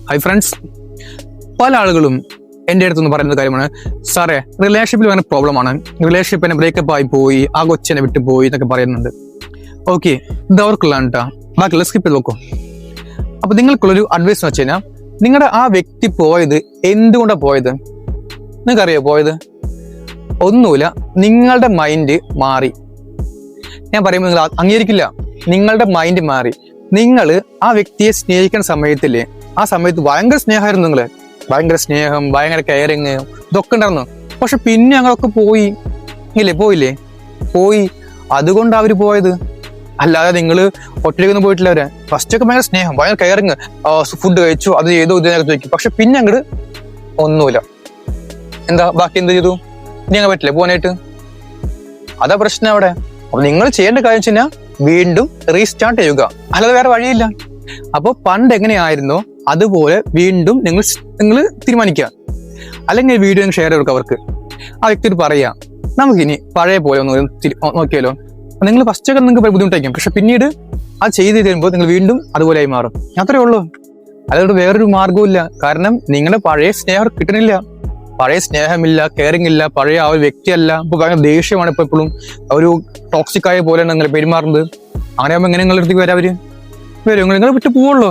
Hi friends, പല ആളുകളും എൻ്റെ അടുത്തൊന്ന് പറയുന്ന കാര്യമാണ്, സാറേ റിലേഷൻഷിപ്പിൽ ഭയങ്കര പ്രോബ്ലമാണ്, റിലേഷൻഷിപ്പ് എന്നെ ബ്രേക്കപ്പ് ആയി പോയി, ആ കൊച്ചെന്നെ വിട്ടു പോയി എന്നൊക്കെ പറയുന്നുണ്ട്. ഓക്കെ, ഇത് അവർക്കുള്ളതാണ് കേട്ടോ, ബാക്കിയുള്ള സ്കിപ്പ് ചെയ്ത് നോക്കും. അപ്പൊ നിങ്ങൾക്കുള്ളൊരു അഡ്വൈസ് എന്ന് വെച്ച് കഴിഞ്ഞാൽ, നിങ്ങളുടെ ആ വ്യക്തി പോയത് എന്തുകൊണ്ടാണ് പോയത്? നിങ്ങൾക്കറിയോ പോയത്? ഒന്നുമില്ല, നിങ്ങളുടെ മൈൻഡ് മാറി. ഞാൻ പറയുമ്പോൾ നിങ്ങൾ അംഗീകരിക്കില്ല. നിങ്ങളുടെ മൈൻഡ് മാറി. നിങ്ങൾ ആ വ്യക്തിയെ സ്നേഹിക്കുന്ന സമയത്തില്ലേ, ആ സമയത്ത് ഭയങ്കര സ്നേഹമായിരുന്നു. നിങ്ങള് ഭയങ്കര സ്നേഹം, ഭയങ്കര കെയറിങ് ഇതൊക്കെ ഉണ്ടായിരുന്നു. പക്ഷെ പിന്നെ ഞങ്ങളൊക്കെ പോയി പോയില്ലേ? പോയി. അതുകൊണ്ട് അവര് പോയത്. അല്ലാതെ നിങ്ങൾ ഒറ്റയ്ക്കൊന്നും പോയിട്ടില്ല. അവരെ ഫസ്റ്റ് ഒക്കെ ഭയങ്കര സ്നേഹം, ഭയങ്കര കെയറിങ്, ഫുഡ് കഴിച്ചു, അത് ചെയ്തു, ഇതിനൊക്കെ ചോദിക്കും. പക്ഷെ പിന്നെ അങ്ങോട്ട് ഒന്നുമില്ല. എന്താ ബാക്കി എന്ത് ചെയ്തു? ഇനി അങ്ങനെ പറ്റില്ല പോകാനായിട്ട്. അതാ പ്രശ്നം അവിടെ. അപ്പൊ നിങ്ങൾ ചെയ്യേണ്ട കാര്യം വെച്ച് കഴിഞ്ഞാൽ വീണ്ടും റീസ്റ്റാർട്ട് ചെയ്യുക, അല്ലാതെ വേറെ വഴിയില്ല. അപ്പൊ പണ്ട് എങ്ങനെയായിരുന്നോ അതുപോലെ വീണ്ടും നിങ്ങൾ തീരുമാനിക്കുക. അല്ലെങ്കിൽ വീഡിയോ ഷെയർ ചെയ്ത് കൊടുക്കുക അവർക്ക്. ആ വ്യക്തിയോട് പറയാ, നമുക്കിനി പഴയ പോലെ ഒന്ന് നോക്കിയാലോ. നിങ്ങൾ ഫസ്റ്റ് ഒക്കെ നിങ്ങൾക്ക് ബുദ്ധിമുട്ടായിരിക്കും, പക്ഷെ പിന്നീട് അത് ചെയ്ത് തരുമ്പോൾ നിങ്ങൾ വീണ്ടും അതുപോലെ ആയി മാറും. അത്രേ ഉള്ളൂ. അതുകൊണ്ട് വേറൊരു മാർഗവും ഇല്ല. കാരണം നിങ്ങളുടെ പഴയ സ്നേഹം കിട്ടണില്ല, പഴയ സ്നേഹമില്ല, കെയറിങ് ഇല്ല, പഴയ ആ ഒരു വ്യക്തിയല്ല. ഇപ്പൊ ഭയങ്കര ദേഷ്യമാണ്, ഇപ്പൊ എപ്പോഴും ഒരു ടോക്സിക്കായ പോലെയാണ് നിങ്ങൾ പെരുമാറുന്നത്. അങ്ങനെ ആകുമ്പോൾ എങ്ങനെ നിങ്ങളുടെ അടുത്തേക്ക് വരും? നിങ്ങൾ വിട്ട് പോവുള്ളൂ.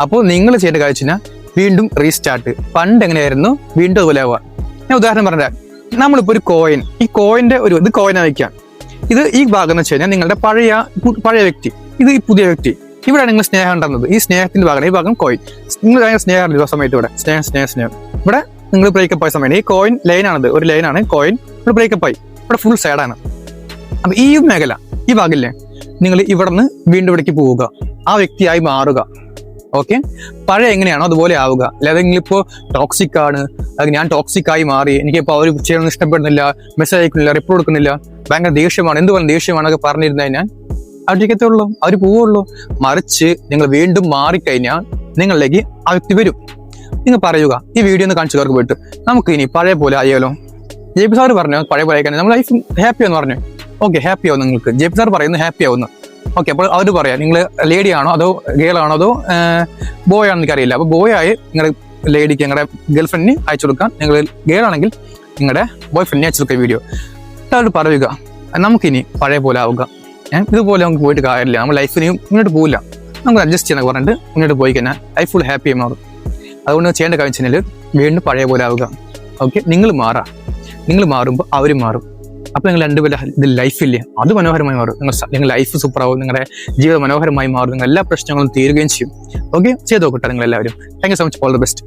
അപ്പോൾ നിങ്ങൾ ചെയ്യേണ്ട കാര്യം വെച്ചാൽ വീണ്ടും റീസ്റ്റാർട്ട്. പണ്ട് എങ്ങനെയായിരുന്നു വീണ്ടും അതുപോലെ ആവുക. ഞാൻ ഉദാഹരണം പറഞ്ഞാൽ, നമ്മളിപ്പോൾ ഒരു കോയിൻ, ഈ കോയിന്റെ ഇത് കോയിനാ വയ്ക്കാം. ഇത് ഈ ഭാഗം എന്ന് വെച്ച് കഴിഞ്ഞാൽ നിങ്ങളുടെ പഴയ വ്യക്തി, ഇത് ഈ പുതിയ വ്യക്തി. ഇവിടെ നിങ്ങൾ സ്നേഹം ഉണ്ടാകുന്നത്, ഈ സ്നേഹത്തിന്റെ ഭാഗം, ഈ ഭാഗം കോയിൻ. നിങ്ങൾ ഭയങ്കര സ്നേഹമാണ് ആ സമയത്ത്. ഇവിടെ സ്നേഹം. ഇവിടെ നിങ്ങൾ ബ്രേക്കപ്പ് ആയ സമയം ഈ കോയിൻ ലൈനാണത്, ഒരു ലൈനാണ് കോയിൻ. ഇവിടെ ബ്രേക്കപ്പ് ആയി, ഇവിടെ ഫുൾ സൈഡാണ്. അപ്പൊ ഈ മേഖല, ഈ ഭാഗമില്ലേ, നിങ്ങൾ ഇവിടെ നിന്ന് വീണ്ടും ഇവിടേക്ക് പോവുക, ആ വ്യക്തിയായി മാറുക. ഓക്കെ, പഴയ എങ്ങനെയാണോ അതുപോലെ ആവുക. അല്ലാതെ നിങ്ങളിപ്പോ ടോക്സിക് ആണ്, അത് ഞാൻ ടോക്സിക് ആയി മാറി, എനിക്കിപ്പോൾ അവർ ചെയ്യണമെന്ന് ഇഷ്ടപ്പെടുന്നില്ല, മെസ്സേജ് അയക്കുന്നില്ല, റിപ്ലൈ കൊടുക്കുന്നില്ല, ഭയങ്കര ദേഷ്യമാണ്, എന്തുപോലെ ദേഷ്യമാണൊക്കെ പറഞ്ഞിരുന്നു കഴിഞ്ഞാൽ അവരിക്കത്തുള്ളൂ, അവർ പോവുള്ളൂ. മറിച്ച് നിങ്ങൾ വീണ്ടും മാറിക്കഴിഞ്ഞാൽ നിങ്ങളിലേക്ക് ആ വ്യക്തി വരും. നിങ്ങൾ പറയുക, ഈ വീഡിയോ ഒന്ന് കാണിച്ചവർക്ക് പോയിട്ട്, നമുക്ക് ഇനി പഴയ പോലെ ആയാലോ. ജെ പി സാർ പറഞ്ഞു പഴയ പോലെ ആയിക്കാൻ നമ്മൾ ലൈഫ് ഹാപ്പി ആണെന്ന് പറഞ്ഞു. ഓക്കെ, ഹാപ്പി ആവും നിങ്ങൾക്ക്. ജെ പി സാർ പറയുന്നു ഹാപ്പി ആവുന്നു. ഓക്കെ, അപ്പോൾ അവർ പറയാം, നിങ്ങൾ ലേഡി ആണോ അതോ ഗേൾ ആണോ അതോ ബോയ് ആണെന്ന് എനിക്കറിയില്ല. അപ്പോൾ ബോയ് ആയി നിങ്ങളുടെ ലേഡിക്ക് നിങ്ങളുടെ ഗേൾഫ്രണ്ടിന് അയച്ചു കൊടുക്കാം, നിങ്ങൾ ഗേൾ ആണെങ്കിൽ നിങ്ങളുടെ ബോയ് ഫ്രണ്ടിനെ അയച്ചു കൊടുക്കുക വീഡിയോ. അവർ പറയുക, നമുക്കിനി പഴയ പോലെ ആവുക, ഇതുപോലെ നമുക്ക് പോയിട്ട് കാര്യമില്ല, നമ്മൾ ലൈഫിനെയും മുന്നോട്ട് പോകില്ല, നമുക്ക് അഡ്ജസ്റ്റ് ചെയ്യാനൊക്കെ പറഞ്ഞിട്ട് മുന്നോട്ട് പോയി കഴിഞ്ഞാൽ ലൈഫ് ഫുൾ ഹാപ്പി ആയി മാറും. അതുകൊണ്ട് ചെയ്യേണ്ട കാര്യം വെച്ചാൽ വീണ്ടും പഴയ പോലെ ആവുക. ഓക്കെ, നിങ്ങൾ മാറുമ്പോൾ അവരും മാറും. അപ്പൊ നിങ്ങൾ രണ്ടുപേരും ഇത് ലൈഫില്ലേ, അത് മനോഹരമായി മാറും. നിങ്ങൾ ലൈഫ് സൂപ്പറാവും, നിങ്ങളുടെ ജീവിതം മനോഹരമായി മാറും, നിങ്ങൾ എല്ലാ പ്രശ്നങ്ങളും തീരുകയും ചെയ്യും. ഓക്കെ, ചെയ്ത് നോക്കട്ടെ നിങ്ങൾ എല്ലാവരും. Thank you so much, all the best.